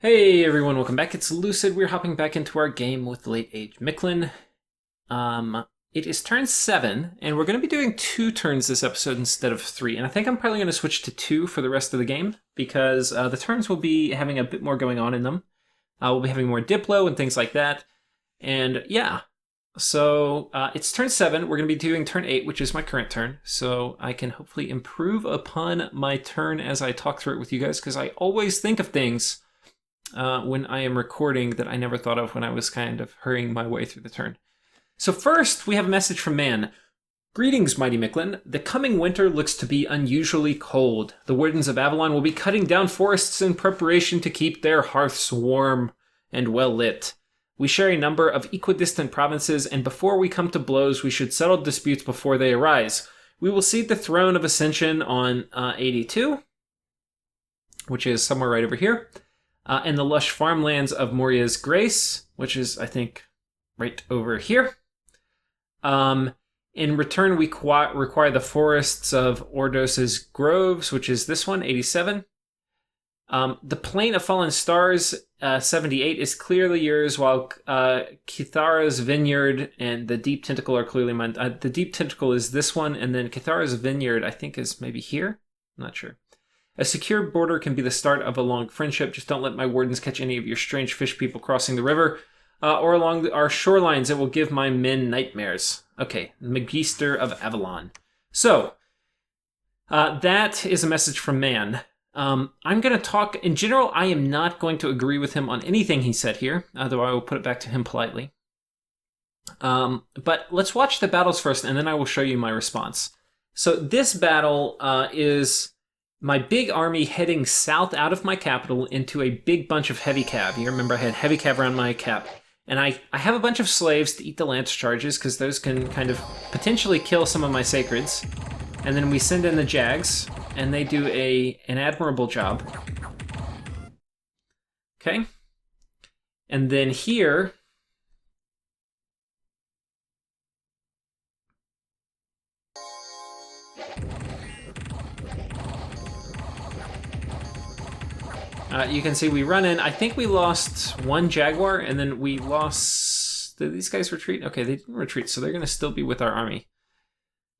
Hey everyone, welcome back. It's Lucid. We're hopping back into our game with Late Age Mictlan. It is turn 7, and we're going to be doing 2 turns this episode instead of 3. And I think I'm probably going to switch to 2 for the rest of the game, because the turns will be having a bit more going on in them. We'll be having more Diplo and things like that. And yeah, so it's turn 7. We're going to be doing turn 8, which is my current turn. So I can hopefully improve upon my turn as I talk through it with you guys, because I always think of things when I am recording that I never thought of when I was kind of hurrying my way through the turn. So first, we have a message from Man. Greetings, mighty Mictlan. The coming winter looks to be unusually cold. The wardens of Avalon will be cutting down forests in preparation to keep their hearths warm and well lit. We share a number of equidistant provinces, and before we come to blows, we should settle disputes before they arise. We will cede the throne of Ascension on 82, which is somewhere right over here. And the lush farmlands of Moria's Grace, which is, I think, right over here. In return, we require the forests of Ordos's Groves, which is this one, 87. The Plain of Fallen Stars, 78, is clearly yours, while Kithara's Vineyard and the Deep Tentacle are clearly mine. The Deep Tentacle is this one, and then Kithara's Vineyard, I think, is maybe here? I'm not sure. A secure border can be the start of a long friendship. Just don't let my wardens catch any of your strange fish people crossing the river. Or along our shorelines, it will give my men nightmares. Okay, Magister of Avalon. So, that is a message from Man. I'm going to talk, in general, I am not going to agree with him on anything he said here, though I will put it back to him politely. But let's watch the battles first, and then I will show you my response. So this battle is my big army heading south out of my capital into a big bunch of heavy cav. You remember I had heavy cav around my cap. And I have a bunch of slaves to eat the lance charges, because those can kind of potentially kill some of my sacreds. And then we send in the jags, and they do an admirable job. Okay. And then here, you can see we run in. I think we lost one Jaguar, and then we lost... Did these guys retreat? Okay, they didn't retreat, so they're going to still be with our army.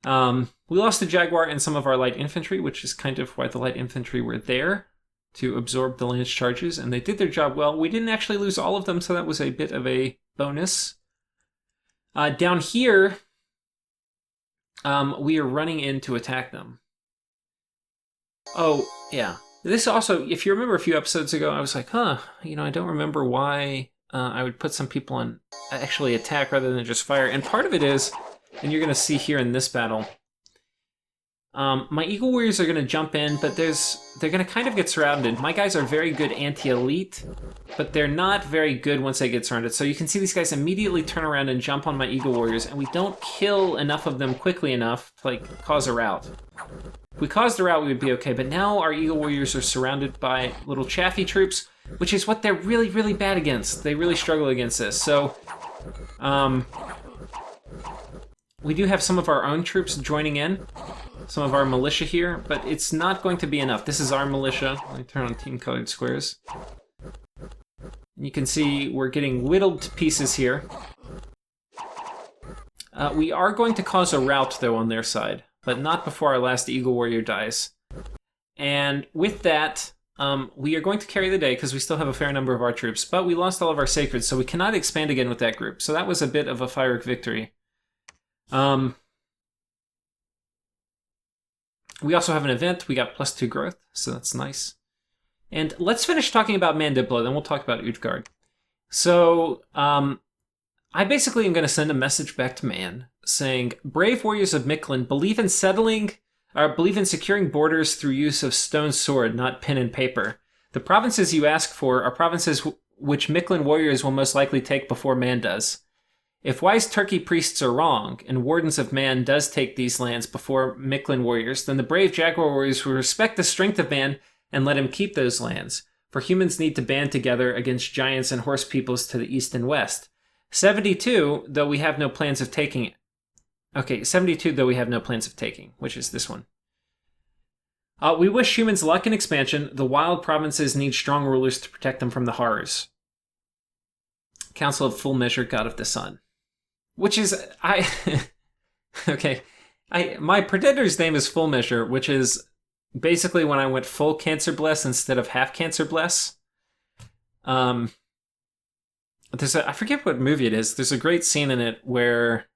We lost the Jaguar and some of our light infantry, which is kind of why the light infantry were there, to absorb the lance charges, and they did their job well. We didn't actually lose all of them, so that was a bit of a bonus. Down here, we are running in to attack them. Oh, yeah. This also, if you remember a few episodes ago, I was like, I don't remember why I would put some people on actually attack rather than just fire. And part of it is, and you're going to see here in this battle, my Eagle Warriors are going to jump in, but they're going to kind of get surrounded. My guys are very good anti-elite, but they're not very good once they get surrounded. So you can see these guys immediately turn around and jump on my Eagle Warriors, and we don't kill enough of them quickly enough to cause a rout. If we caused a rout, we would be okay, but now our Eagle Warriors are surrounded by little chaffy troops, which is what they're really, really bad against. They really struggle against this. So, we do have some of our own troops joining in, some of our militia here, but it's not going to be enough. This is our militia. Let me turn on team-colored squares. You can see we're getting whittled to pieces here. We are going to cause a rout, though, on their side, but not before our last Eagle Warrior dies. And with that, we are going to carry the day because we still have a fair number of our troops, but we lost all of our sacreds, so we cannot expand again with that group. So that was a bit of a firework victory. We also have an event. We got +2 growth, so that's nice. And let's finish talking about Man Diplo, then we'll talk about Utgard. So, I basically am going to send a message back to Man saying, brave warriors of Mictlan, believe in securing borders through use of stone sword, not pen and paper. The provinces you ask for are provinces which Mictlan warriors will most likely take before Man does. If wise Turkey priests are wrong, and wardens of Man does take these lands before Mictlan warriors, then the brave Jaguar warriors will respect the strength of Man and let him keep those lands, for humans need to band together against giants and horse peoples to the east and west. 72, though we have no plans of taking it. Okay, 72, though we have no plans of taking, which is this one. We wish humans luck and expansion. The wild provinces need strong rulers to protect them from the horrors. Council of Full Measure, God of the Sun. Which is... Okay. My pretender's name is Full Measure, which is basically when I went full Cancer Bless instead of half Cancer Bless. I forget what movie it is. There's a great scene in it where...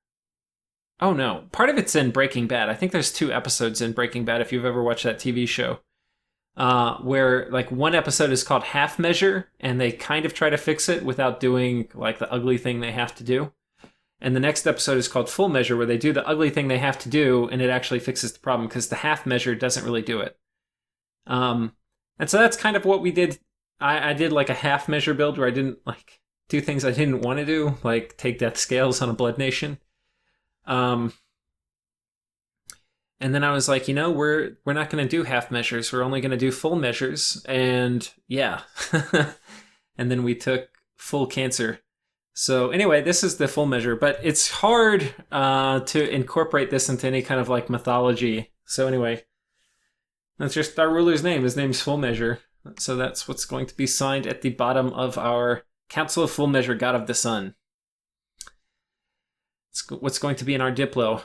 Oh no, part of it's in Breaking Bad. I think there's 2 episodes in Breaking Bad if you've ever watched that TV show. Where like one episode is called Half Measure, and they kind of try to fix it without doing like the ugly thing they have to do. And the next episode is called Full Measure, where they do the ugly thing they have to do, and it actually fixes the problem because the half measure doesn't really do it. And so that's kind of what we did. I did like a half measure build where I didn't like do things I didn't want to do, like take death scales on a Blood Nation. And then I was like, we're not going to do half measures. We're only going to do full measures. And yeah. And then we took full Cancer. So anyway, this is the full measure, but it's hard to incorporate this into any kind of like mythology. So anyway, that's just our ruler's name. His name's Full Measure. So that's what's going to be signed at the bottom of our Council of Full Measure, God of the Sun. It's what's going to be in our Diplo.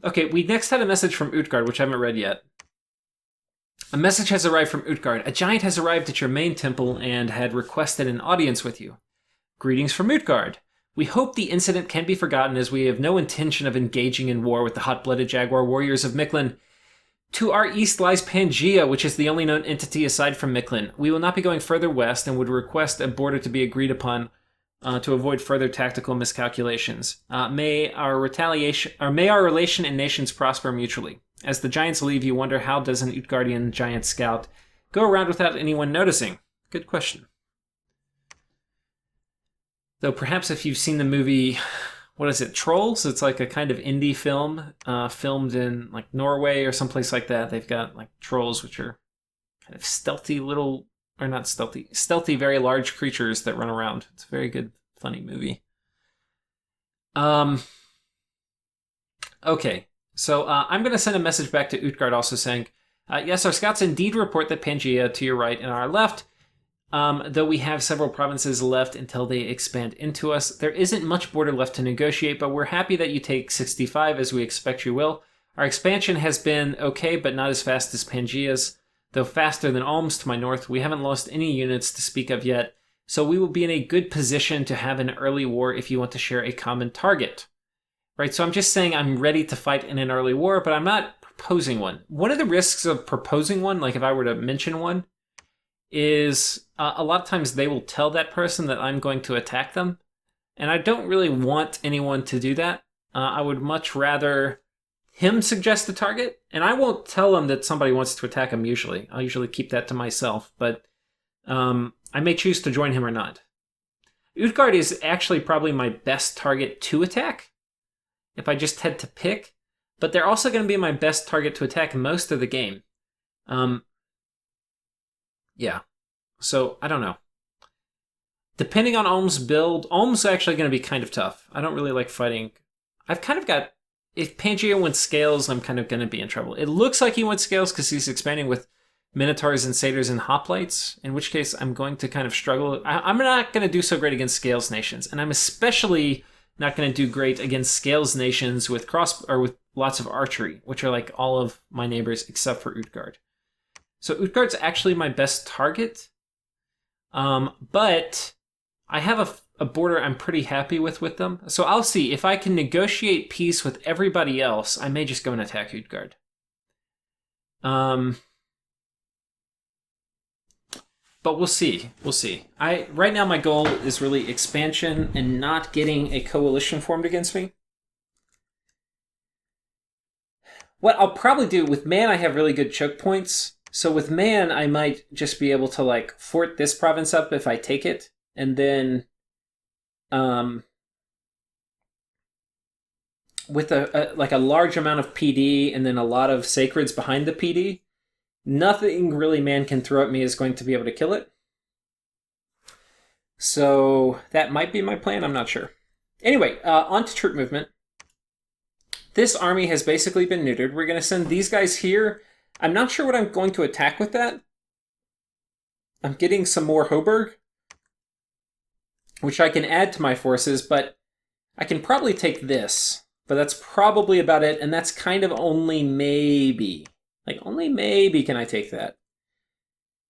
Okay, we next had a message from Utgard, which I haven't read yet. A message has arrived from Utgard. A giant has arrived at your main temple and had requested an audience with you. Greetings from Utgard. We hope the incident can be forgotten as we have no intention of engaging in war with the hot-blooded Jaguar warriors of Mictlan. To our east lies Pangaea, which is the only known entity aside from Mictlan. We will not be going further west and would request a border to be agreed upon to avoid further tactical miscalculations. May our relation and nations prosper mutually. As the giants leave, you wonder, how does an Utgardian giant scout go around without anyone noticing? Good question. Though perhaps if you've seen the movie, what is it, Trolls? It's like a kind of indie film filmed in like Norway or someplace like that. They've got like trolls, which are kind of stealthy, very large creatures that run around. It's a very good, funny movie. Okay, so I'm going to send a message back to Utgard also saying, yes, our scouts indeed report that Pangaea to your right and our left, though we have several provinces left until they expand into us. There isn't much border left to negotiate, but we're happy that you take 65 as we expect you will. Our expansion has been okay, but not as fast as Pangaea's. Though faster than Alm's to my north, we haven't lost any units to speak of yet, so we will be in a good position to have an early war if you want to share a common target. Right, so I'm just saying I'm ready to fight in an early war, but I'm not proposing one. One of the risks of proposing one, like if I were to mention one, is a lot of times they will tell that person that I'm going to attack them, and I don't really want anyone to do that. I would much rather him suggest the target, and I won't tell him that somebody wants to attack him usually. I'll usually keep that to myself, but I may choose to join him or not. Utgard is actually probably my best target to attack, if I just had to pick, but they're also going to be my best target to attack most of the game. Yeah, so I don't know. Depending on Olm's build, Olm's actually going to be kind of tough. I don't really like fighting. I've kind of got... If Pangaea went scales, I'm kind of going to be in trouble. It looks like he went scales because he's expanding with Minotaurs and Satyrs and Hoplites, in which case I'm going to kind of struggle. I'm not going to do so great against Scales nations, and I'm especially not going to do great against Scales nations with with lots of archery, which are like all of my neighbors except for Utgard. So Utgard's actually my best target, but I have a border I'm pretty happy with them. So I'll see. If I can negotiate peace with everybody else, I may just go and attack Utgard. But we'll see. We'll see. Right now my goal is really expansion and not getting a coalition formed against me. What I'll probably do, with Man I have really good choke points. So with Man I might just be able to like fort this province up if I take it. And then with a large amount of PD and then a lot of sacreds behind the PD, nothing really Man can throw at me is going to be able to kill it. So that might be my plan, I'm not sure. Anyway, on to troop movement. This army has basically been neutered. We're going to send these guys here I'm not sure what I'm going to attack with that. I'm getting some more Hoburg, which I can add to my forces, but I can probably take this. But that's probably about it, and that's kind of only maybe. Like, only maybe can I take that.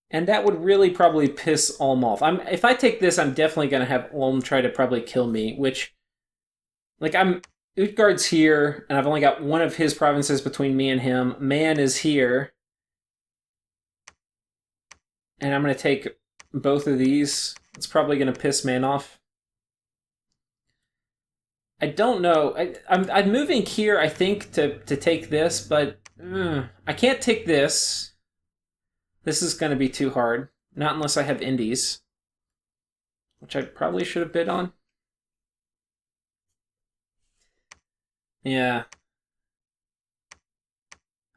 And that would really probably piss Ulm off. If I take this, I'm definitely going to have Ulm try to probably kill me, which... Like, Utgard's here, and I've only got one of his provinces between me and him. Man is here. And I'm going to take both of these. It's probably going to piss Man off. I don't know. I'm moving here, I think, to take this, but I can't take this. This is going to be too hard. Not unless I have Indies, which I probably should have bid on. Yeah.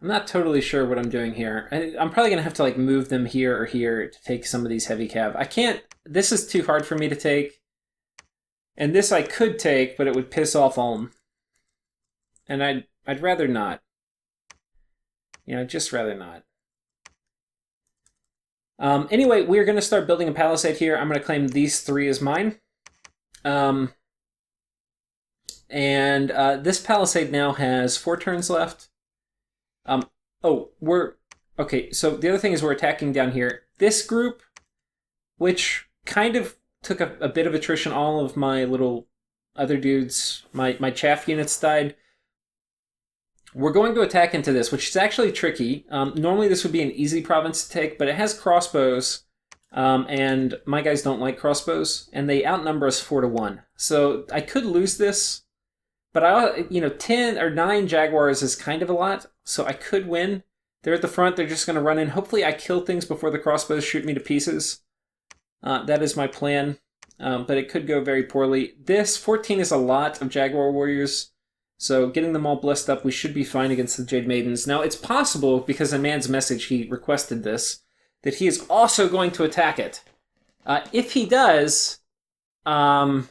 I'm not totally sure what I'm doing here. I'm probably going to have to like move them here or here to take some of these heavy cav. I can't... This is too hard for me to take. And this I could take, but it would piss off Ulm. And I'd rather not. You know, I'd just rather not. Anyway, we're going to start building a palisade here. I'm going to claim these 3 as mine. This palisade now has 4 turns left. Okay, so the other thing is we're attacking down here. This group, which kind of took a bit of attrition, all of my little other dudes, my chaff units died. We're going to attack into this, which is actually tricky. Normally this would be an easy province to take, but it has crossbows, and my guys don't like crossbows, and they outnumber us 4-1. So I could lose this, but 10 or 9 Jaguars is kind of a lot, so I could win. They're at the front, they're just going to run in. Hopefully I kill things before the crossbows shoot me to pieces. That is my plan, but it could go very poorly. This 14 is a lot of Jaguar warriors, so getting them all blessed up, we should be fine against the Jade Maidens. Now, it's possible, because in Man's message he requested this, that he is also going to attack it. If he does, then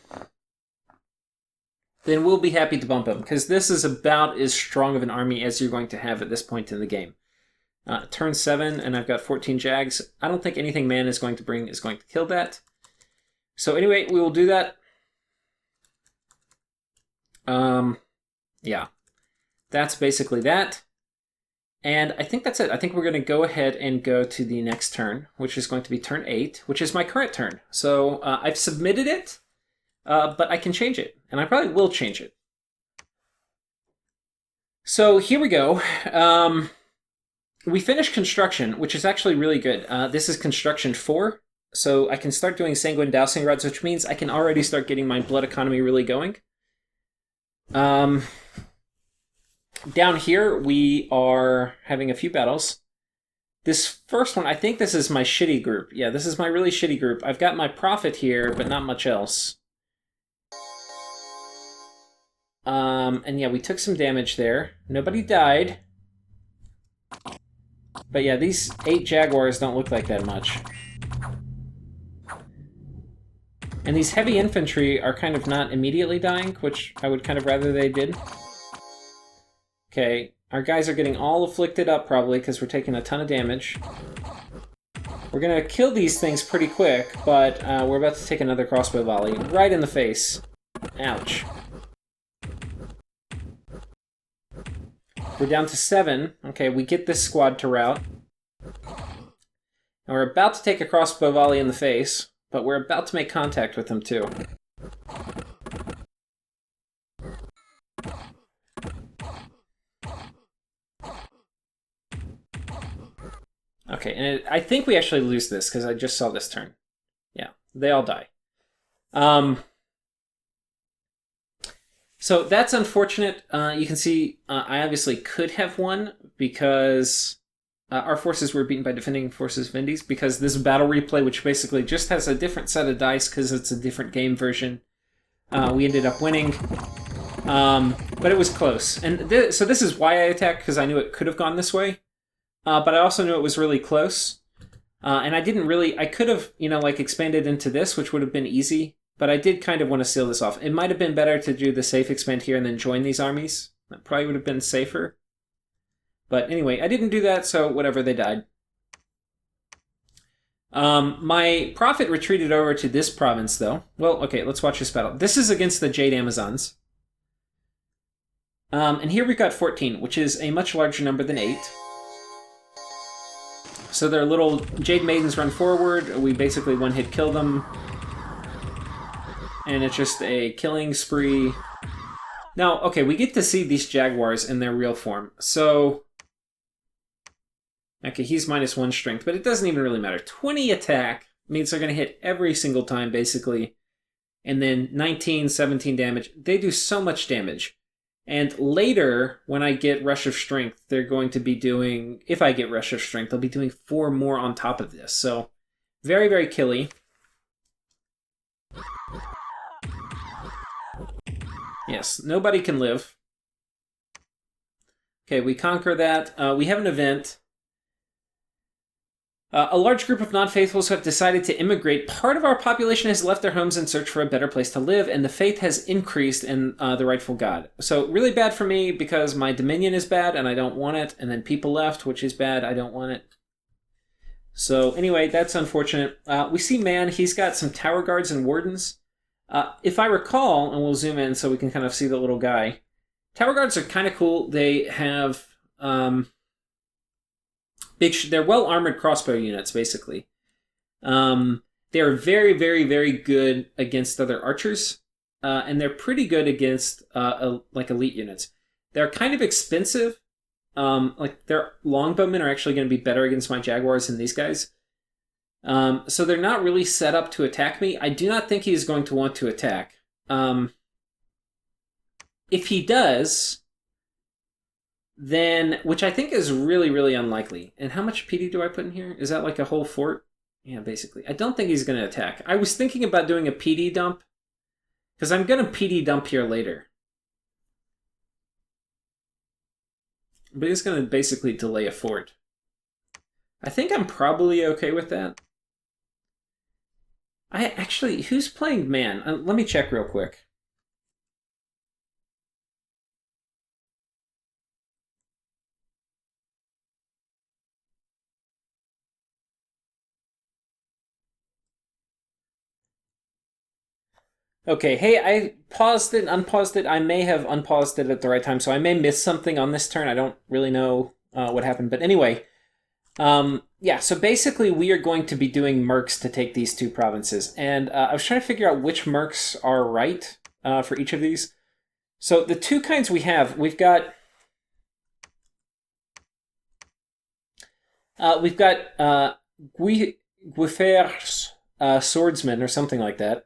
we'll be happy to bump him, because this is about as strong of an army as you're going to have at this point in the game. Turn 7, and I've got 14 Jags. I don't think anything Man is going to bring is going to kill that. So anyway, we will do that. Yeah. That's basically that. And I think that's it. I think we're going to go ahead and go to the next turn, which is going to be turn 8, which is my current turn. So I've submitted it, but I can change it, and I probably will change it. So here we go. We finished construction, which is actually really good. This is construction 4, so I can start doing sanguine dowsing rods, which means I can already start getting my blood economy really going. Down here, we are having a few battles. This first one, I think this is my shitty group. Yeah, this is my really shitty group. I've got my prophet here, but not much else. And yeah, we took some damage there. Nobody died. But yeah, these 8 Jaguars don't look like that much. And these heavy infantry are kind of not immediately dying, which I would kind of rather they did. Okay, our guys are getting all afflicted up probably because we're taking a ton of damage. We're going to kill these things pretty quick, but we're about to take another crossbow volley right in the face. Ouch. We're down to 7. Okay, we get this squad to rout. And we're about to take a crossbow volley in the face, but we're about to make contact with them too. Okay, and I think we actually lose this because I just saw this turn. Yeah, they all die. So that's unfortunate. You can see I obviously could have won because our forces were beaten by defending forces of Indies, because this battle replay, which basically just has a different set of dice because it's a different game version, we ended up winning. But it was close. And so this is why I attacked, because I knew it could have gone this way. But I also knew it was really close. And I could have, expanded into this, which would have been easy. But I did kind of want to seal this off. It might have been better to do the safe expand here and then join these armies. That probably would have been safer. But anyway, I didn't do that, so whatever, they died. My prophet retreated over to this province, though. Well, okay, let's watch this battle. This is against the Jade Amazons. And here we got 14, which is a much larger number than 8. So their little Jade Maidens run forward. We basically one-hit kill them. And it's just a killing spree. Now, okay, we get to see these Jaguars in their real form. So, okay, he's -1 strength, but it doesn't even really matter. 20 attack means they're going to hit every single time, basically. And then 19, 17 damage. They do so much damage. And later, when I get Rush of Strength, they're going to be doing... If I get Rush of Strength, they'll be doing 4 more on top of this. So, very, very killy. Yes, nobody can live. Okay, we conquer that. We have an event. A large group of non-faithfuls have decided to immigrate. Part of our population has left their homes in search for a better place to live, and the faith has increased in the rightful God. So really bad for me because my dominion is bad and I don't want it, and then people left, which is bad, I don't want it. So anyway, that's unfortunate. We see Man, he's got some tower guards and wardens. If I recall, and we'll zoom in so we can kind of see the little guy, tower guards are kind of cool. They have... they're well-armored crossbow units, basically. They're very, very, very good against other archers, and they're pretty good against like elite units. They're kind of expensive. Like their longbowmen are actually going to be better against my Jaguars than these guys. So they're not really set up to attack me. I do not think he's going to want to attack. If he does... then, which I think is really, really unlikely. And how much PD do I put in here? Is that like a whole fort? Yeah, basically. I don't think he's going to attack. I was thinking about doing a PD dump, because I'm going to PD dump here later. But he's going to basically delay a fort. I think I'm probably okay with that. Who's playing Man? Let me check real quick. Okay, hey, I paused it, unpaused it. I may have unpaused it at the right time, so I may miss something on this turn. I don't really know what happened. But anyway, yeah, so basically we are going to be doing mercs to take these 2 provinces. And I was trying to figure out which mercs are right for each of these. So the 2 kinds we have, we've got Guifer's swordsman or something like that.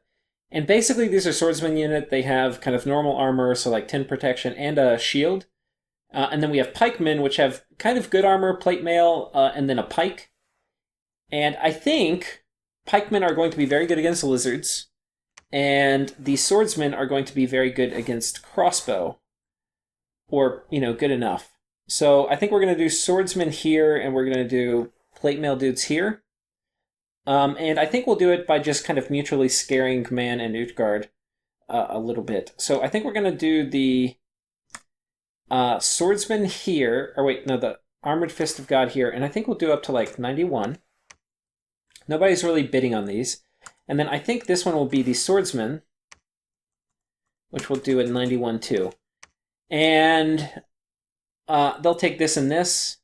And basically, these are swordsman unit. They have kind of normal armor, so like 10 protection and a shield. And then we have pikemen, which have kind of good armor, plate mail, and then a pike. And I think pikemen are going to be very good against lizards. And the swordsmen are going to be very good against crossbow. Or, good enough. So I think we're going to do swordsmen here, and we're going to do plate mail dudes here. And I think we'll do it by just kind of mutually scaring Man and Utgard a little bit. So I think we're going to do the swordsman here. Or wait, no, the Armored Fist of God here. And I think we'll do up to like 91. Nobody's really bidding on these. And then I think this one will be the swordsman, which we'll do at 91 too. And they'll take this and this.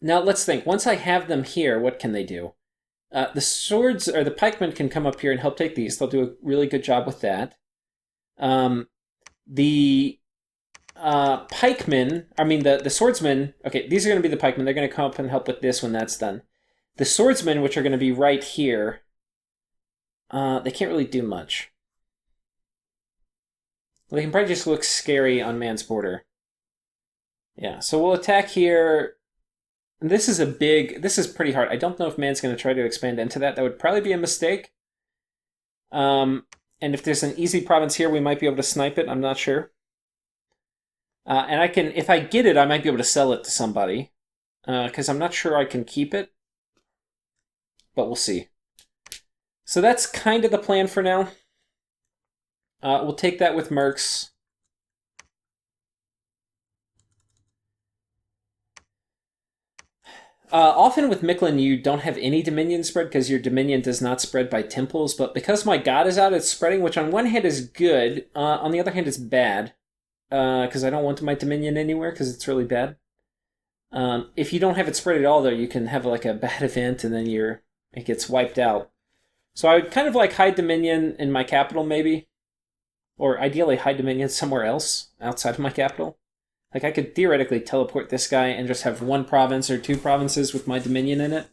Now let's think. Once I have them here, what can they do? The swords or the pikemen can come up here and help take these. They'll do a really good job with that. The the swordsmen. Okay, these are going to be the pikemen. They're going to come up and help with this when that's done. The swordsmen, which are going to be right here, they can't really do much. Well, they can probably just look scary on Man's border. Yeah, so we'll attack here. This is pretty hard. I don't know if Man's going to try to expand into that. That would probably be a mistake. And if there's an easy province here, we might be able to snipe it. I'm not sure. And if I get it, I might be able to sell it to somebody. Because I'm not sure I can keep it. But we'll see. So that's kind of the plan for now. We'll take that with mercs. Often with Mictlan, you don't have any Dominion spread because your Dominion does not spread by temples, but because my God is out, it's spreading, which on one hand is good, on the other hand it's bad, because I don't want my Dominion anywhere because it's really bad. If you don't have it spread at all, though, you can have like a bad event and then it gets wiped out. So I would kind of like hide Dominion in my capital, maybe, or ideally hide Dominion somewhere else outside of my capital. Like, I could theoretically teleport this guy and just have one province or two provinces with my Dominion in it.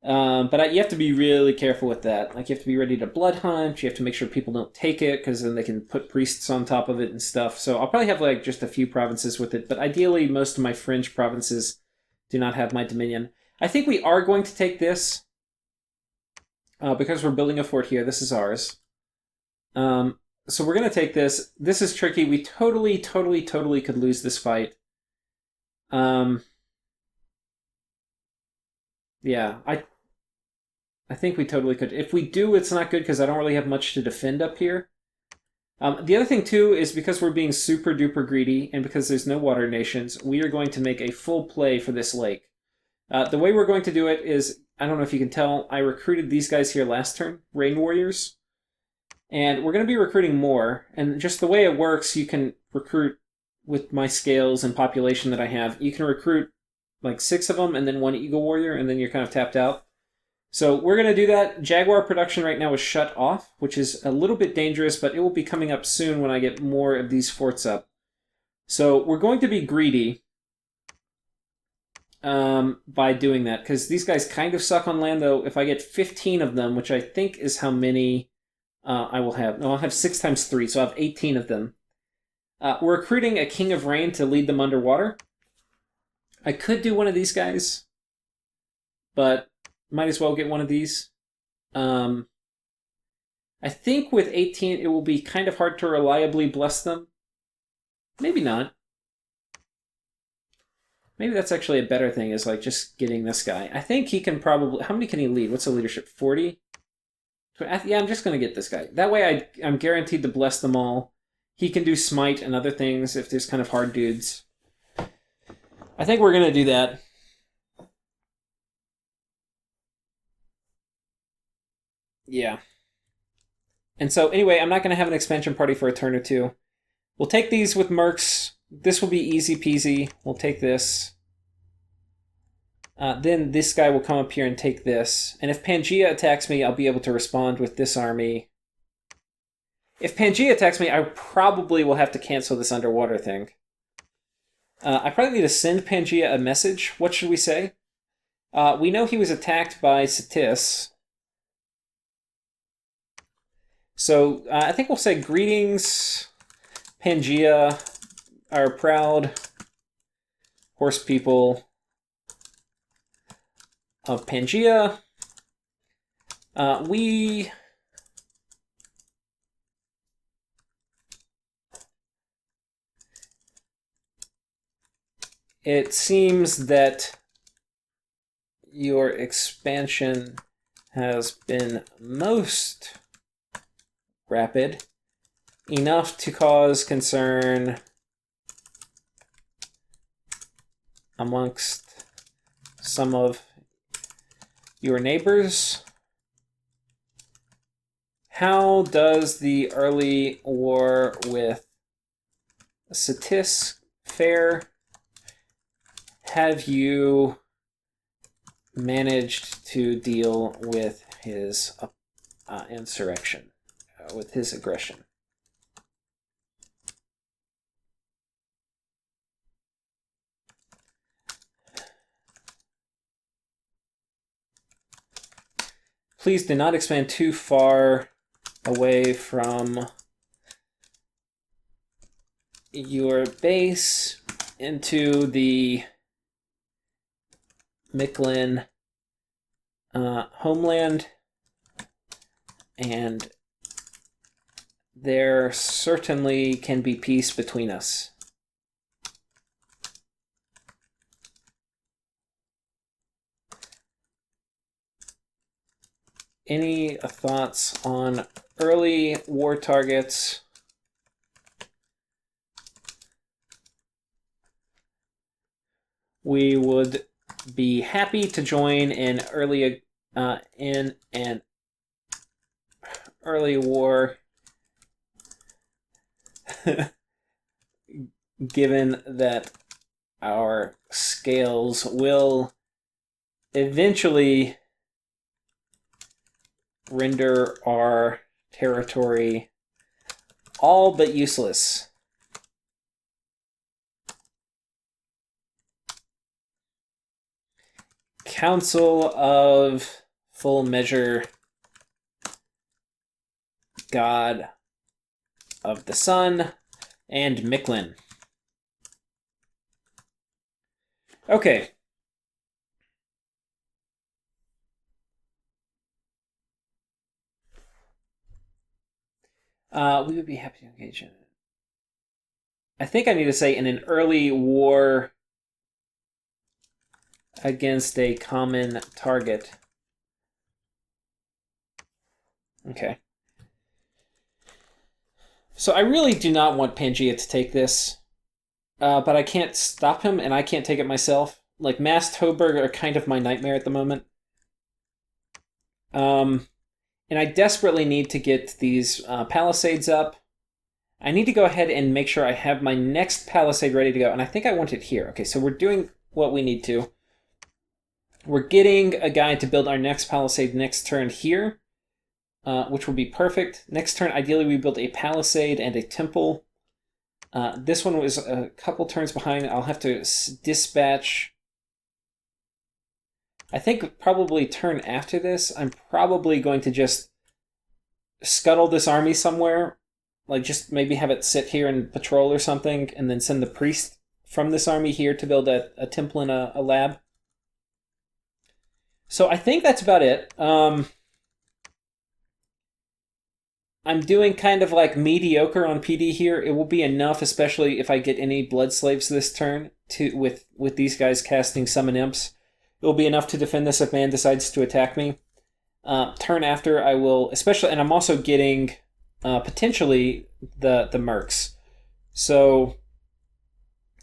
But you have to be really careful with that. Like, you have to be ready to blood hunt. You have to make sure people don't take it, because then they can put priests on top of it and stuff. So I'll probably have, like, just a few provinces with it. But ideally, most of my fringe provinces do not have my Dominion. I think we are going to take this. Because we're building a fort here. This is ours. So we're going to take this. This is tricky. We totally could lose this fight. Yeah, I think we totally could. If we do, it's not good because I don't really have much to defend up here. The other thing, too, is because we're being super duper greedy and because there's no water nations, we are going to make a full play for this lake. The way we're going to do it is, I don't know if you can tell, I recruited these guys here last turn, Rain Warriors. And we're going to be recruiting more. And just the way it works, you can recruit with my scales and population that I have. You can recruit like 6 of them and then 1 Eagle Warrior, and then you're kind of tapped out. So we're going to do that. Jaguar production right now is shut off, which is a little bit dangerous, but it will be coming up soon when I get more of these forts up. So we're going to be greedy by doing that, because these guys kind of suck on land, though. If I get 15 of them, which I think is how many... I will have... No, I'll have 6 times 3, so I'll have 18 of them. We're recruiting a King of Rain to lead them underwater. I could do one of these guys, but might as well get one of these. I think with 18, it will be kind of hard to reliably bless them. Maybe not. Maybe that's actually a better thing, is like just getting this guy. I think he can probably... How many can he lead? What's the leadership? 40? Yeah, I'm just going to get this guy. That way I'm guaranteed to bless them all. He can do smite and other things if there's kind of hard dudes. I think we're going to do that. Yeah. And so, anyway, I'm not going to have an expansion party for a turn or two. We'll take these with mercs. This will be easy peasy. We'll take this. Then this guy will come up here and take this. And if Pangaea attacks me, I'll be able to respond with this army. If Pangaea attacks me, I probably will have to cancel this underwater thing. I probably need to send Pangaea a message. What should we say? We know he was attacked by Satis. So I think we'll say, greetings, Pangaea, our proud horse people of Pangaea. It seems that your expansion has been most rapid, enough to cause concern amongst some of your neighbors. How does the early war with Satis fare? Have you managed to deal with his insurrection, with his aggression? Please do not expand too far away from your base into the Mictlan homeland, and there certainly can be peace between us. Any thoughts on early war targets? We would be happy to join in an early war, given that our scales will eventually render our territory all but useless. Council of Full Measure, God of the Sun, and Mictlan. Okay. We would be happy to engage in it. I think I need to say in an early war against a common target. Okay. So I really do not want Pangea to take this, but I can't stop him, and I can't take it myself. Like, Mass Toberg are kind of my nightmare at the moment. And I desperately need to get these palisades up. I need to go ahead and make sure I have my next palisade ready to go, and I think I want it here. Okay, so we're doing what we need to. We're getting a guy to build our next palisade next turn here, which will be perfect. Next turn, ideally, we build a palisade and a temple. This one was a couple turns behind. I'll have to dispatch. I think probably turn after this, I'm probably going to just scuttle this army somewhere. Like, just maybe have it sit here and patrol or something, and then send the priest from this army here to build a temple and a lab. So I think that's about it. I'm doing kind of like mediocre on PD here. It will be enough, especially if I get any blood slaves this turn, with these guys casting summon imps. It will be enough to defend this if man decides to attack me. Turn after, I will, especially, and I'm also getting potentially the mercs. So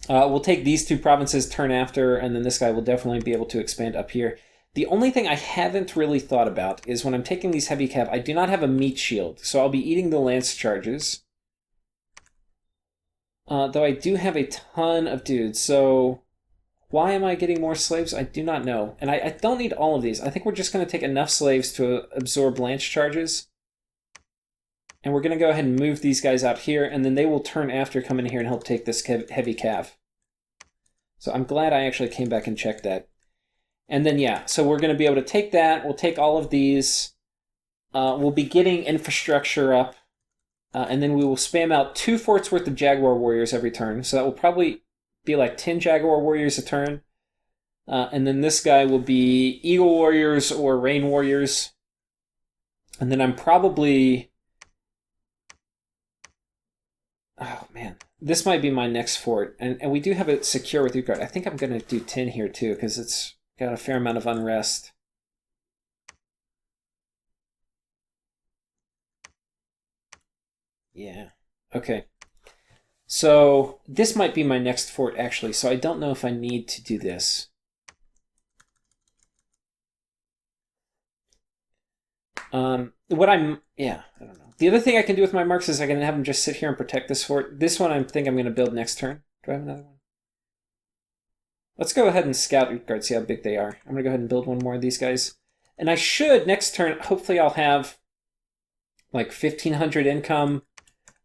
we'll take these two provinces turn after, and then this guy will definitely be able to expand up here. The only thing I haven't really thought about is when I'm taking these heavy cav, I do not have a meat shield, so I'll be eating the lance charges. Though I do have a ton of dudes, so why am I getting more slaves? I do not know. And I don't need all of these. I think we're just going to take enough slaves to absorb lance charges. And we're going to go ahead and move these guys out here, and then they will turn after, come in here and help take this heavy cav. So I'm glad I actually came back and checked that. And then, yeah, so we're going to be able to take that. We'll take all of these. We'll be getting infrastructure up. And then we will spam out 2 forts worth of Jaguar Warriors every turn. So that will probably be like 10 Jaguar Warriors a turn. And then this guy will be Eagle Warriors or Rain Warriors. And then I'm probably... Oh, man. This might be my next fort. And we do have it secure with Utgard. I think I'm going to do 10 here, too, because it's got a fair amount of unrest. Yeah. Okay. So this might be my next fort, actually. So I don't know if I need to do this. I don't know. The other thing I can do with my marks is I can have them just sit here and protect this fort. This one I think I'm going to build next turn. Do I have another one? Let's go ahead and scout Utgard, see how big they are. I'm going to go ahead and build one more of these guys. And I should, next turn, hopefully I'll have like 1,500 income.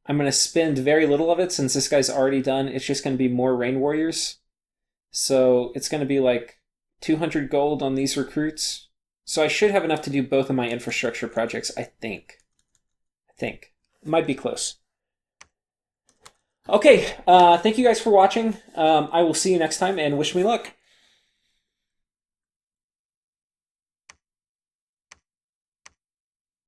I'm going to spend very little of it since this guy's already done. It's just going to be more Rain Warriors. So it's going to be like 200 gold on these recruits. So I should have enough to do both of my infrastructure projects, I think. It might be close. Okay, thank you guys for watching. I will see you next time, and wish me luck.